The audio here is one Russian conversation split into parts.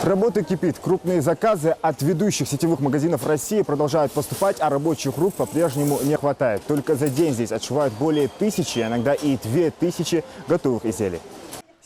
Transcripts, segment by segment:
Работа кипит. Крупные заказы от ведущих сетевых магазинов России продолжают поступать, а рабочих рук по-прежнему не хватает. Только за день здесь отшивают более 1000, иногда и 2000 готовых изделий.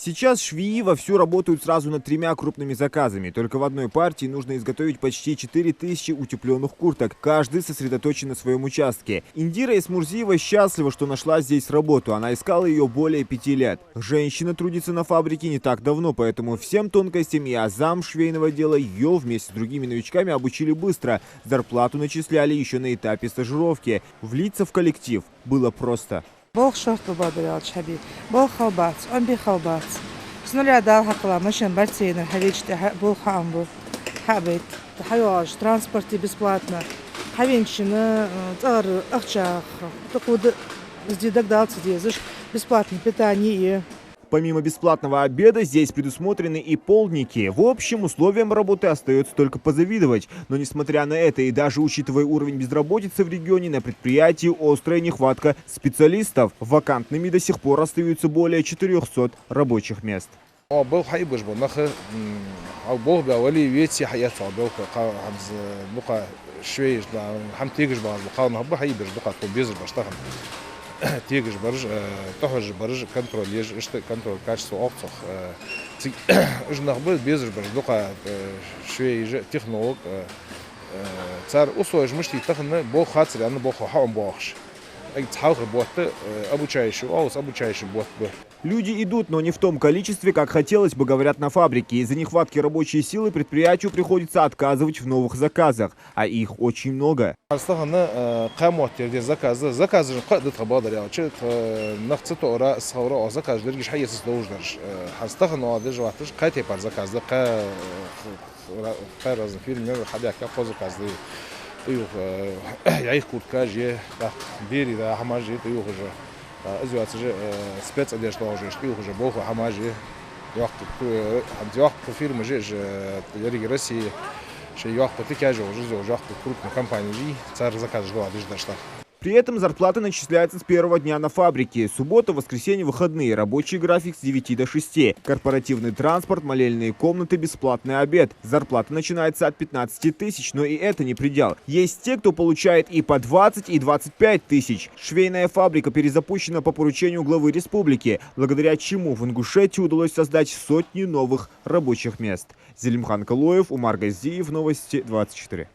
Сейчас швеи вовсю работают сразу над 3 крупными заказами. Только в одной партии нужно изготовить почти 4000 утепленных курток. Каждый сосредоточен на своем участке. Индира Исмурзиева счастлива, что нашла здесь работу. Она искала ее более 5 лет. Женщина трудится на фабрике не так давно, поэтому всем тонкостям и азам швейного дела ее вместе с другими новичками обучили быстро. Зарплату начисляли еще на этапе стажировки. Влиться в коллектив было просто. Бог шоф побадривал шаби. Бог халбац, он би халбац. С нуля дал хакла, машин бартейнер, хавичте, был хамбу. Хабит, хайош, транспорте бесплатно. Хавинчина, цар, ахчах. Такой сдидок дал цедезыш, бесплатное питание. Помимо бесплатного обеда, здесь предусмотрены и полдники. В общем, условиям работы остается только позавидовать. Но несмотря на это и даже учитывая уровень безработицы в регионе, на предприятии острая нехватка специалистов. Вакантными до сих пор остаются более 400 рабочих мест. تيجي برج تحوج برج كنترول يج كنترول كاشسو أوقف إجنا قبل بيزر برج دقة شوي يج تخنوق صار أصوج مش تخن بو خاطر أنا بو حام باخش أي تحاول بوت أبو شايش أو أبو شايش بوت به. Люди идут, но не в том количестве, как хотелось бы, говорят на фабрике. Из-за нехватки рабочей силы предприятию приходится отказывать в новых заказах, а их очень много. أزواج سبيت أديش طاجش تيوه جبوه حماجي يوقت كثير مجيج يري رسي شيء يوقت تكاجو جزء يوقت كروت компании جي صار заказ ждал أديش дашта. При этом зарплата начисляется с первого дня на фабрике. Суббота, воскресенье, выходные. Рабочий график с 9 до 6. Корпоративный транспорт, молельные комнаты, бесплатный обед. Зарплата начинается от 15 тысяч, но и это не предел. Есть те, кто получает и по 20, и 25 тысяч. Швейная фабрика перезапущена по поручению главы республики, благодаря чему в Ингушетии удалось создать сотни новых рабочих мест. Зелимхан Калоев, Умар Газиев, Новости 24.